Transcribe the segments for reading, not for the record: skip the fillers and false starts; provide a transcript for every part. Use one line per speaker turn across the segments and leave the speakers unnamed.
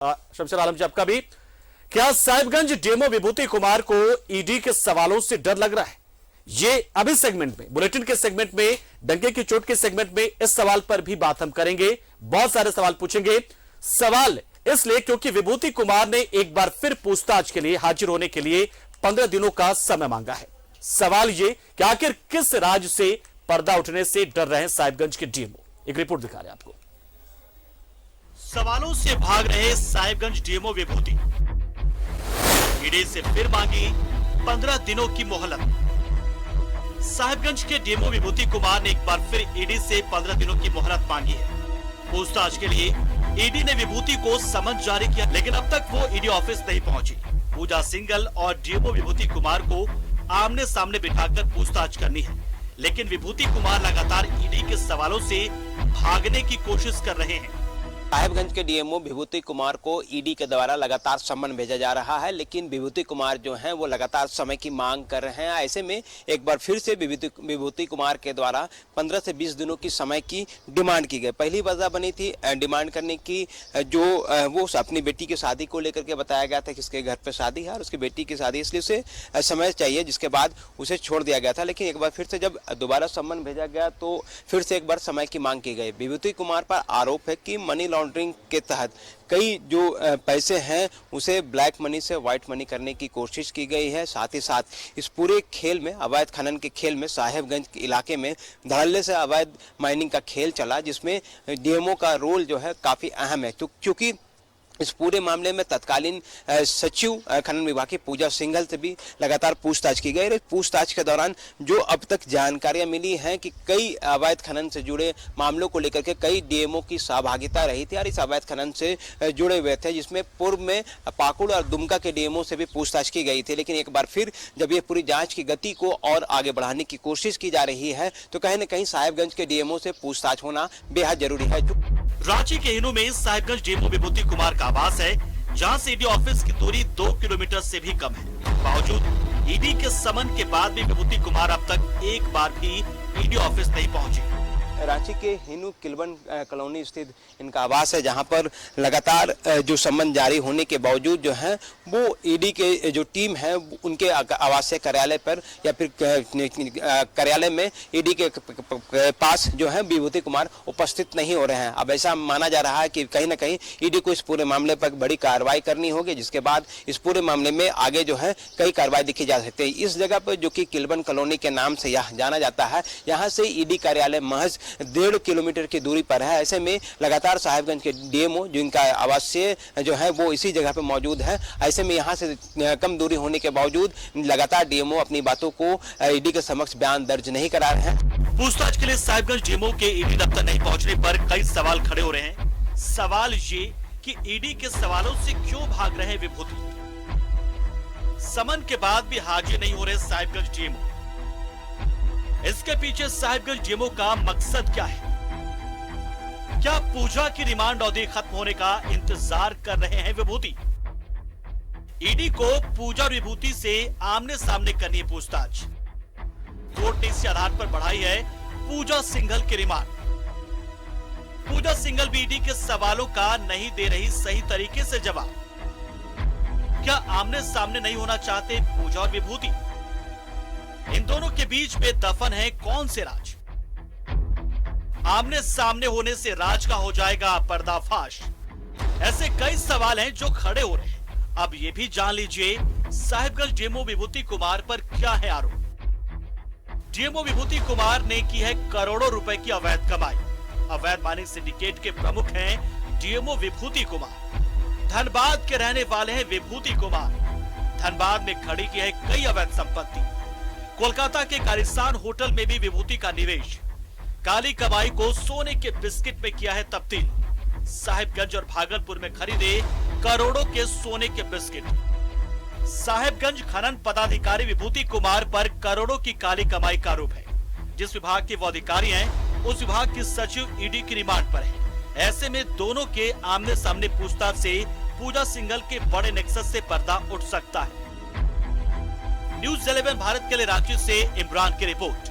शमशेर आलम जी, आपका भी। क्या साहिबगंज डीएमओ विभूति कुमार को ईडी के सवालों से डर लग रहा है? ये अभी सेगमेंट में, बुलेटिन के सेगमेंट में, डंके की चोट के सेगमेंट में इस सवाल पर भी बात हम करेंगे। बहुत सारे सवाल पूछेंगे। सवाल इसलिए क्योंकि विभूति कुमार ने एक बार फिर पूछताछ के लिए हाजिर होने के लिए 15 दिनों का समय मांगा है। सवाल ये कि आखिर किस राज से पर्दा उठने से डर रहे हैं साहिबगंज के डीएमओ? एक रिपोर्ट दिखा रहे हैं आपको।
सवालों से भाग रहे साहिबगंज डीएमओ विभूति, ईडी से फिर मांगी 15 दिनों की मोहलत। साहिबगंज के डीएमओ विभूति कुमार ने एक बार फिर ईडी से 15 दिनों की मोहलत मांगी है। पूछताछ के लिए ईडी ने विभूति को समन जारी किया, लेकिन अब तक वो ईडी ऑफिस नहीं पहुंची। पूजा सिंघल और डीएमओ विभूति कुमार को आमने सामने बिठाकर पूछताछ करनी है, लेकिन विभूति कुमार लगातार ईडी के सवालों से भागने की कोशिश कर रहे हैं।
साहिबगंज के डीएमओ विभूति कुमार को ईडी के द्वारा लगातार सम्मन भेजा जा रहा है, लेकिन विभूति कुमार जो हैं वो लगातार समय की मांग कर रहे हैं। ऐसे में एक बार फिर से विभूति कुमार के द्वारा 15 से 20 दिनों की समय की डिमांड की गई। पहली वजह बनी थी डिमांड करने की, जो वो अपनी बेटी की शादी को लेकर के बताया गया था कि इसके घर पर शादी है और उसकी बेटी की शादी, इसलिए उसे समय चाहिए, जिसके बाद उसे छोड़ दिया गया था। लेकिन एक बार फिर से जब दोबारा सम्मन भेजा गया तो फिर से एक बार समय की मांग की गई। विभूति कुमार पर आरोप है कि मनी लॉन्ड्रिंग के तहत कई जो पैसे हैं उसे ब्लैक मनी से व्हाइट मनी करने की कोशिश की गई है। साथ ही साथ इस पूरे खेल में, अवैध खनन के खेल में, साहिबगंज के इलाके में धड़ल्ले से अवैध माइनिंग का खेल चला, जिसमें डीएमओ का रोल जो है काफ़ी अहम है। क्योंकि इस पूरे मामले में तत्कालीन सचिव खनन विभाग की पूजा सिंघल से भी लगातार पूछताछ की गई। पूछताछ के दौरान जो अब तक जानकारियां मिली हैं कि कई अवैध खनन से जुड़े मामलों को लेकर के कई डीएमओ की सहभागिता रही थी और इस अवैध खनन से जुड़े हुए थे, जिसमें पूर्व में पाकुड़ और दुमका के डीएमओ से भी पूछताछ की गई थी। लेकिन एक बार फिर जब ये पूरी जाँच की गति को और आगे बढ़ाने की कोशिश की जा रही है तो कहीं न कहीं साहिबगंज के डीएमओ से पूछताछ होना बेहद जरूरी है।
रांची के हिनू में साहिबगंज डीएमओ विभूति कुमार का आवास है, जहां से ईडी ऑफिस की दूरी 2 किलोमीटर से भी कम है। बावजूद ईडी के समन के बाद भी विभूति कुमार अब तक एक बार भी ईडी ऑफिस नहीं पहुंचे।
रांची के हिनू किलवन कॉलोनी स्थित इनका आवास है, जहां पर लगातार जो सम्मन जारी होने के बावजूद जो है वो ईडी के जो टीम है उनके आवासीय कार्यालय पर या फिर कार्यालय में ईडी के पास जो है विभूति कुमार उपस्थित नहीं हो रहे हैं। अब ऐसा माना जा रहा है कि कहीं ना कहीं ईडी को इस पूरे मामले पर बड़ी कार्रवाई करनी होगी, जिसके बाद इस पूरे मामले में आगे जो है कई कार्रवाई देखी जा सकती है। इस जगह पर जो कि किलवन कॉलोनी के नाम से यह जाना जाता है, यहाँ से ईडी कार्यालय महज 1.5 किलोमीटर की दूरी पर है। ऐसे में लगातार साहिबगंज के डीएमओ जिनका आवासीय जो है वो इसी जगह पे मौजूद है, ऐसे में यहाँ से कम दूरी होने के बावजूद लगातार डीएमओ अपनी बातों को ईडी के समक्ष बयान दर्ज नहीं करा रहे हैं।
पूछताछ के लिए साहिबगंज डीएमओ के ईडी दफ्तर नहीं पहुंचने पर कई सवाल खड़े हो रहे हैं। सवाल ये कि ईडी के सवालों से क्यों भाग रहे हैं विभूति? समन के बाद भी हाजिर नहीं हो रहे साहिबगंज डीएमओ। इसके पीछे साहिबगंज डीएमओ का मकसद क्या है? क्या पूजा की रिमांड अवधि खत्म होने का इंतजार कर रहे हैं विभूति? ईडी को पूजा और विभूति से आमने सामने करनी है पूछताछ। कोर्ट ने इस आधार पर बढ़ाई है पूजा सिंघल की रिमांड। पूजा सिंघल भी ईडी के सवालों का नहीं दे रही सही तरीके से जवाब। क्या आमने सामने नहीं होना चाहते पूजा और विभूति? इन दोनों के बीच में दफन है कौन से राज? आमने सामने होने से राज का हो जाएगा पर्दाफाश। ऐसे कई सवाल हैं जो खड़े हो रहे हैं। अब ये भी जान लीजिए साहिबगंज डीएमओ विभूति कुमार पर क्या है आरोप। डीएमओ विभूति कुमार ने की है करोड़ों रुपए की अवैध कमाई। अवैध माइनिंग सिंडिकेट के प्रमुख हैं डीएमओ विभूति कुमार। धनबाद के रहने वाले हैं विभूति कुमार। धनबाद में खड़ी की है कई अवैध संपत्ति। कोलकाता के कालिस्तान होटल में भी विभूति का निवेश। काली कमाई को सोने के बिस्किट में किया है तब्दील। साहिबगंज और भागलपुर में खरीदे करोड़ों के सोने के बिस्किट। साहिबगंज खनन पदाधिकारी विभूति कुमार पर करोड़ों की काली कमाई का आरोप है। जिस विभाग के वो अधिकारी हैं, उस विभाग की सचिव ईडी की रिमांड पर है। ऐसे में दोनों के आमने सामने पूछताछ से पूजा सिंघल के बड़े नेक्सस से पर्दा उठ सकता है। न्यूज़ 11 भारत के लिए रांची से इमरान की रिपोर्ट।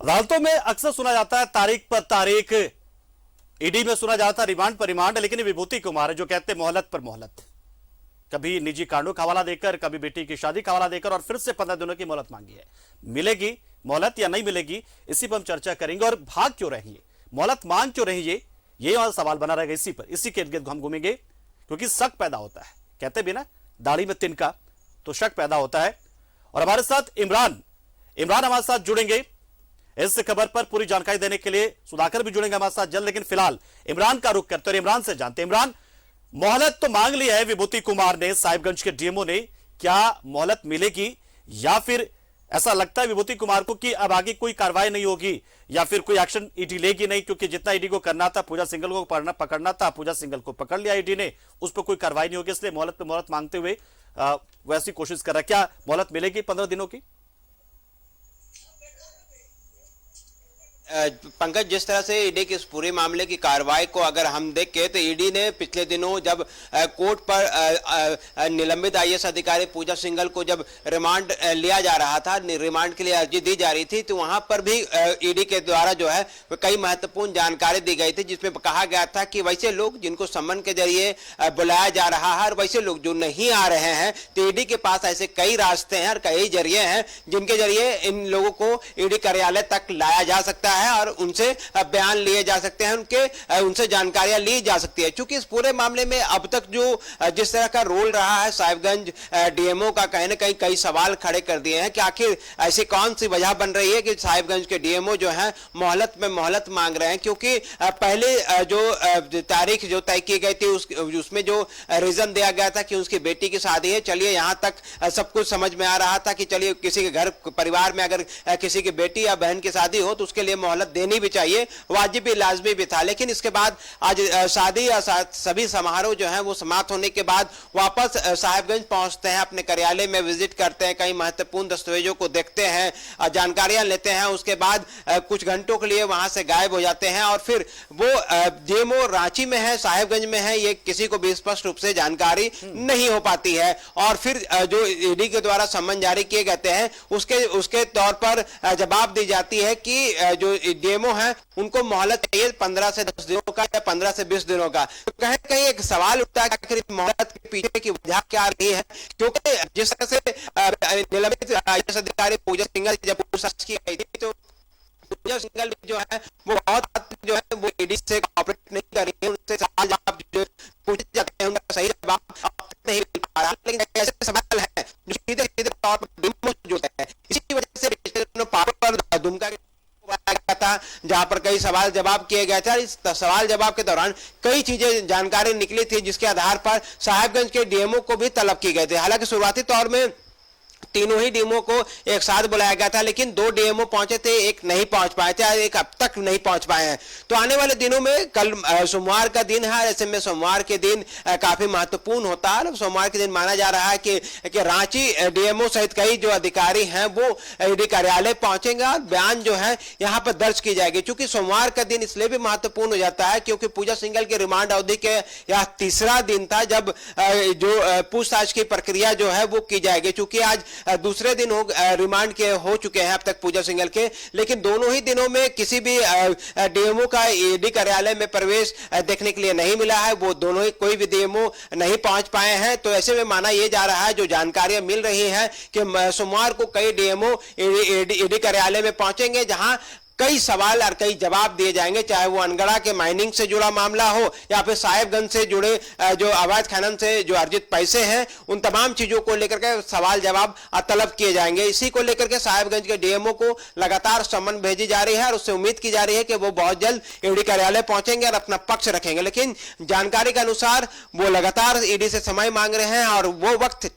अदालतों में अक्सर सुना जाता है तारीख पर तारीख ईडी में सुना जाता रिमांड पर रिमांड, लेकिन विभूति कुमार है जो कहते मोहलत पर मोहलत, कभी निजी कांडों का हवाला देकर, कभी बेटी की शादी का हवाला देकर, और फिर से 15 दिनों की मोहलत मांगी है। मिलेगी मोहलत या नहीं मिलेगी, इसी पर हम चर्चा करेंगे। और भाग क्यों रही है, मोहलत मांग क्यों रही है, ये वाला सवाल बना रहेगा। इसी के इर्द गिर्द हम घूमेंगे, क्योंकि शक पैदा होता है, कहते भी ना दाढ़ी में तिनका, तो शक पैदा होता है। और हमारे साथ इमरान हमारे साथ जुड़ेंगे इस खबर पर पूरी जानकारी देने के लिए। सुधाकर भी जुड़ेंगे हमारे साथ जल्द, लेकिन फिलहाल इमरान का रुख करते हैं और इमरान से जानते हैं। इमरान, मोहलत तो मांग ली है विभूति कुमार ने, साहिबगंज के डीएमओ ने, क्या मोहलत मिलेगी या फिर ऐसा लगता है विभूति कुमार को कि अब आगे कोई कार्रवाई नहीं होगी या फिर कोई एक्शन ईडी लेगी नहीं, क्योंकि जितना ईडी को करना था, पूजा सिंघल को पकड़ना था, पूजा सिंघल को पकड़ लिया ईडी ने, उस पर कोई कार्रवाई नहीं होगी, इसलिए मोहलत पे मोहलत मांगते हुए वैसी कोशिश कर रहा है। क्या मोहलत मिलेगी 15 दिनों की?
पंकज, जिस तरह से ईडी के इस पूरे मामले की कार्रवाई को अगर हम देखें तो ईडी ने पिछले दिनों जब कोर्ट पर निलंबित आईएएस अधिकारी पूजा सिंघल को जब रिमांड लिया जा रहा था, रिमांड के लिए अर्जी दी जा रही थी, तो वहां पर भी ईडी के द्वारा जो है कई महत्वपूर्ण जानकारी दी गई थी, जिसमें कहा गया था कि वैसे लोग जिनको सम्मन के जरिए बुलाया जा रहा है और वैसे लोग जो नहीं आ रहे हैं, तो ईडी के पास ऐसे कई रास्ते हैं और कई जरिए हैं जिनके जरिए इन लोगों को ईडी कार्यालय तक लाया जा सकता है और उनसे बयान लिए जा सकते हैं, उनसे जानकारियां ली जा सकती है। क्योंकि इस पूरे मामले में अब तक जो जिस तरह का रोल रहा है साहिबगंज डीएमओ का, कहीं ना कहीं कई सवाल खड़े कर दिए हैं कि आखिर ऐसी कौन सी वजह बन रही है कि साहिबगंज के डीएमओ जो है मोहलत में मोहलत मांग रहे हैं। क्योंकि पहले जो तारीख जो तय की गई थी उसमें जो रीजन दिया गया था कि उसकी बेटी की शादी है, चलिए यहां तक सब कुछ समझ में आ रहा था कि चलिए किसी के घर परिवार में अगर किसी की बेटी या बहन की शादी हो तो उसके लिए मोहलत देनी भी चाहिए, वाजिबी लाजमी भी था। लेकिन इसके बाद आज शादी या सभी समारोह जो है वो समाप्त होने के बाद वापस साहिबगंज पहुंचते हैं, अपने कार्यालय में विजिट करते हैं, कई महत्वपूर्ण दस्तावेजों को देखते हैं, जानकारियां लेते हैं, उसके बाद कुछ घंटों के लिए वहां से गायब हो जाते हैं और फिर वो डीएमओ रांची में है, साहिबगंज में है, ये किसी को भी स्पष्ट रूप से जानकारी नहीं हो पाती है। और फिर जो ईडी के द्वारा सम्मन जारी किए गए हैं उसके तौर पर जवाब दी जाती है कि जो डीएमओ है उनको मोहलत चाहिए 15 से 10 दिनों का या 15 से 20 दिनों का। तो कहीं कहीं एक सवाल उठता है कि आखिर मोहलत के पीछे की वजह क्या रही है, क्योंकि जिस तरह से निलंबित आईएएस अधिकारी पूजा सिंघल जब पूछताछ की गई थी तो पूजा सिंघल जो है वो बहुत जो है वो ईडी से कॉपरेट नहीं कर रही है, उनसे सवाल जवाब जो पूछे जाते हैं उनका सही जवाब नहीं मिल पा रहा। लेकिन ऐसे सवाल है जो सीधे सीधे तौर पर डीएमओ से जुड़ते हैं, इसी वजह से पावर दुमका था जहां पर कई सवाल जवाब किए गए थे। इस सवाल जवाब के दौरान कई चीजें जानकारी निकली थी जिसके आधार पर साहिबगंज के डीएमओ को भी तलब की गई थी। हालांकि शुरुआती तौर में तीनों ही डीएमओ को एक साथ बुलाया गया था, लेकिन 2 डीएमओ पहुंचे थे, एक नहीं पहुंच पाए थे, एक अब तक नहीं पहुंच पाए हैं। तो आने वाले दिनों में कल सोमवार का दिन है, ऐसे में सोमवार के दिन काफी महत्वपूर्ण होता है। सोमवार के दिन माना जा रहा है कि रांची डीएमओ सहित कई जो अधिकारी हैं वो ईडी कार्यालय पहुंचेंगे और बयान जो है यहाँ पर दर्ज की जाएगी। क्योंकि सोमवार का दिन इसलिए भी महत्वपूर्ण हो जाता है क्योंकि पूजा सिंघल के रिमांड अवधि के यह तीसरा दिन था जब जो पूछताछ की प्रक्रिया जो है वो की जाएगी। चूंकि आज दूसरे दिन रिमांड के हो चुके हैं अब तक पूजा सिंघल के, लेकिन दोनों ही दिनों में किसी भी डीएमओ का ईडी कार्यालय में प्रवेश देखने के लिए नहीं मिला है, वो दोनों ही कोई भी डीएमओ नहीं पहुंच पाए हैं। तो ऐसे में माना यह जा रहा है, जो जानकारियां मिल रही हैं कि सोमवार को कई डीएमओ ईडी कार्यालय में पहुंचेंगे जहां कई सवाल और कई जवाब दिए जाएंगे, चाहे वो अनगढ़ा के माइनिंग से जुड़ा मामला हो या फिर साहिबगंज से जुड़े जो अवैध खनन से जो अर्जित पैसे हैं उन तमाम चीजों को लेकर के सवाल जवाब तलब किए जाएंगे। इसी को लेकर के साहिबगंज के डीएमओ को लगातार सम्मन भेजी जा रही है और उससे उम्मीद की जा रही है कि वो बहुत जल्द ईडी कार्यालय पहुंचेंगे और अपना पक्ष रखेंगे। लेकिन जानकारी के अनुसार वो लगातार ईडी से समय मांग रहे हैं और वो वक्त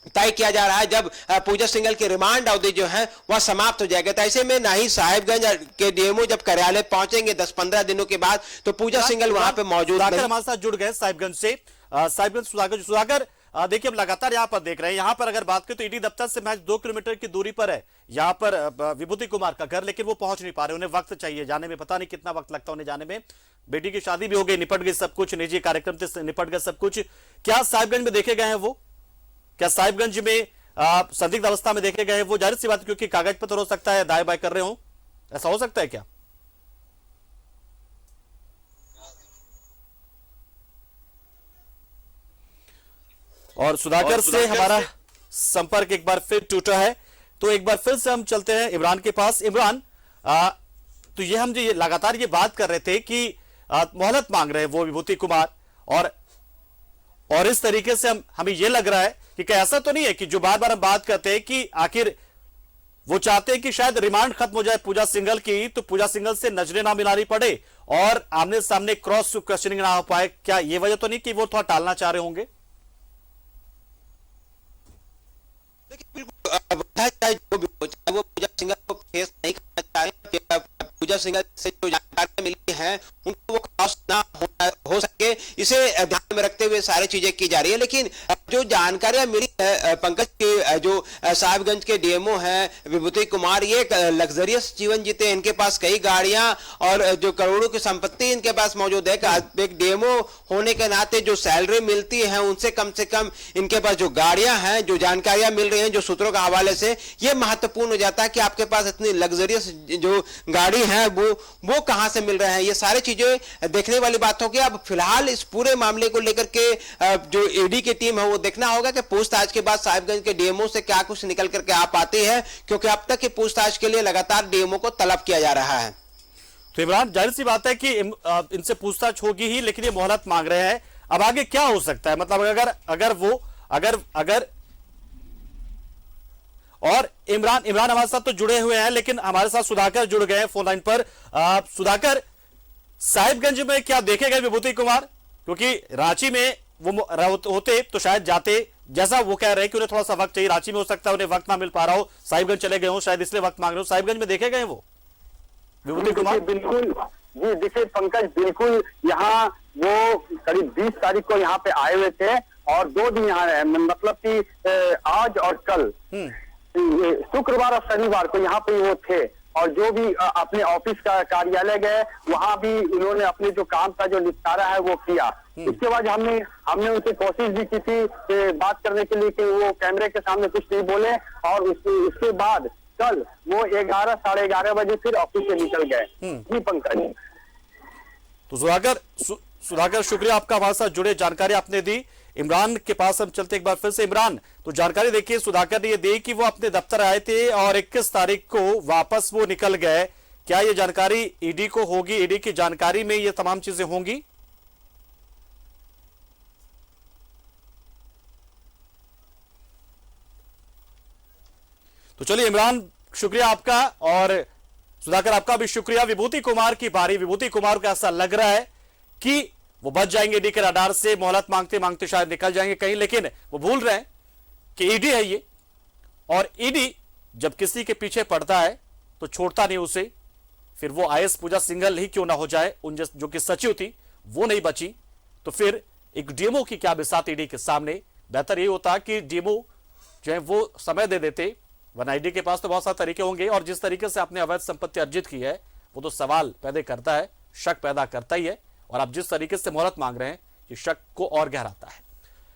तय किया जा रहा है जब पूजा सिंघल की रिमांड अवधि जो है वह समाप्त हो जाएगा। तो ऐसे में ना ही साहिबगंज के डीएमओ जब कार्यालय पहुंचेंगे 10-15 दिनों के बाद तो पूजा सिंघल वहां पे मौजूद नहीं।
हमारे साथ जुड़ गए साहिबगंज से साहिबगंज सुधाकर, देखिए हम लगातार यहाँ पर देख रहे हैं, यहाँ पर अगर बात करें तो ईडी दफ्तर से महज 2 किलोमीटर की दूरी पर है यहाँ पर विभूति कुमार का घर, लेकिन वो पहुंच नहीं पा रहे, उन्हें वक्त चाहिए जाने में, पता नहीं कितना वक्त लगता उन्हें जाने में। बेटी की शादी भी हो गई, निपट गई सब कुछ, निजी कार्यक्रम से निपट गए सब कुछ। क्या साहिबगंज में देखे गए हैं वो? क्या साहिबगंज में संदिग्ध अवस्था में देखे गए? वो जाहिर सी बात, क्योंकि कागज पत्र हो सकता है दाएं बाएं कर रहे हो, ऐसा हो सकता है क्या? और सुधाकर से हमारा संपर्क एक बार फिर टूटा है, तो एक बार फिर से हम चलते हैं इमरान के पास। इमरान, तो ये हम जो लगातार ये बात कर रहे थे कि मोहलत मांग रहे हैं वो विभूति कुमार, और इस तरीके से हमें ये लग रहा है कि क्या ऐसा तो नहीं है कि जो बार बार हम बात करते हैं कि आखिर वो चाहते हैं कि शायद रिमांड खत्म हो जाए पूजा सिंघल की, तो पूजा सिंघल से नजरें ना मिलानी पड़े और आमने सामने क्रॉस क्वेश्चनिंग ना हो पाए। क्या ये वजह तो नहीं कि वो थोड़ा टालना चाह रहे होंगे?
वो पूजा सिंघल को फेस नहीं करना चाह रहे, पूजा सिंघल से जो जानकारी मिली है उनको वो क्रॉस ना हो सके, इसे ध्यान में रखते हुए सारी चीजें की जा रही है। लेकिन जो जानकारियां मिली है पंकज के, जो साहिबगंज के डीएमओ हैं विभूति कुमार, ये एक लग्जरियस जीवन जीते हैं, इनके पास कई गाड़ियां और जो करोड़ों की संपत्ति इनके पास मौजूद है। एक डीएमओ होने के नाते जो सैलरी मिलती है उनसे कम इनके पास जो गाड़ियां हैं, जो जानकारियां मिल रही हैं जो सूत्रों के हवाले से, ये महत्वपूर्ण हो जाता है कि आपके पास इतनी लग्जरियस जो गाड़ी है वो कहां से मिल रहे हैं। ये सारी चीजें देखने वाली बात होगी। अब फिलहाल इस पूरे मामले को लेकर के जो ईडी की टीम है वो देखना होगा कि पूछताछ के बाद साहिबगंज के डीएमओ से क्या कुछ निकल करके आ पाती है, क्योंकि अब तक की पूछताछ के लिए लगातार डीएमओ को तलब किया जा रहा है।
तो इमरान, जाहिर सी बात है कि इनसे पूछताछ होगी ही, लेकिन ये मोहलत मांग रहे हैं। अब आगे क्या हो सकता है? मतलब अगर और इमरान हमारे साथ तो जुड़े हुए हैं, लेकिन हमारे साथ सुधाकर जुड़ गए हैं फोन लाइन पर। सुधाकर, साहिबगंज में क्या देखे गए विभूति कुमार? क्योंकि रांची में वो होते तो शायद जाते, जैसा वो कह रहे हैं कि उन्हें थोड़ा सा वक्त चाहिए, रांची में हो सकता है उन्हें वक्त ना मिल पा रहा हो, साहिबगंज चले गए हो शायद इसलिए वक्त मांग रहे हो। साहिबगंज में देखे गए वो विभूति कुमार?
बिल्कुल जी, देखिए पंकज, बिल्कुल यहाँ वो करीब 20 तारीख को यहाँ पे आए हुए थे और 2 दिन यहाँ रहे, मतलब कि आज और कल शुक्रवार और शनिवार को यहाँ पे वो थे, और जो भी अपने ऑफिस का कार्यालय गए वहां भी उन्होंने अपने जो काम का जो निपटारा है वो किया। इसके बाद हमने उनसे कोशिश भी की थी बात करने के लिए कि वो कैमरे के सामने कुछ नहीं बोले, और उसके बाद कल वो 11 साढ़े 11 बजे फिर ऑफिस से निकल गए। जी पंकज।
तो सुधाकर, शुक्रिया आपका हमारे साथ जुड़े, जानकारी आपने दी। इमरान के पास हम चलते एक बार फिर से। इमरान, तो जानकारी देखिए सुधाकर ने ये दी कि वो अपने दफ्तर आए थे और 21 तारीख को वापस वो निकल गए। क्या ये जानकारी ईडी को होगी? ईडी की जानकारी में ये तमाम चीजें होंगी? तो चलिए इमरान, शुक्रिया आपका, और सुधाकर आपका भी शुक्रिया। विभूति कुमार की बारी। विभूति कुमार को ऐसा लग रहा है कि वो बच जाएंगे ईडी के रडार से, मोहलत मांगते मांगते शायद निकल जाएंगे कहीं, लेकिन वो भूल रहे हैं कि ईडी है ये, और ईडी जब किसी के पीछे पड़ता है तो छोड़ता नहीं उसे। फिर वो आईएएस पूजा सिंघल ही क्यों ना हो जाए, जो कि सचिव थी वो नहीं बची, तो फिर एक डीएमओ की क्या बिसात ईडी के सामने। बेहतर ये होता कि डीएमओ जो है वो समय दे देते, वरना ईडी के पास तो बहुत सारे तरीके होंगे, और जिस तरीके से आपने अवैध संपत्ति अर्जित की है वो तो सवाल पैदा करता है, शक पैदा करता ही है, और आप जिस तरीके से मोहलत मांग रहे हैं ये शक को और गहराता है।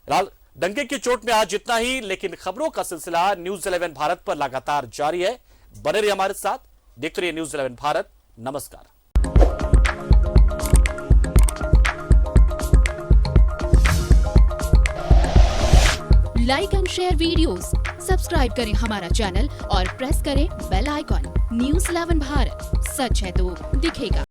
फिलहाल डंके की चोट में आज इतना ही, लेकिन खबरों का सिलसिला न्यूज़ 11 भारत पर लगातार जारी है। बने रहिए हमारे साथ, देखते रहिए न्यूज़ 11 भारत। नमस्कार।
Like and share videos, subscribe करें हमारा चैनल और प्रेस करें बेल आइकॉन। न्यूज़ 11 भारत, सच है तो दिखेगा।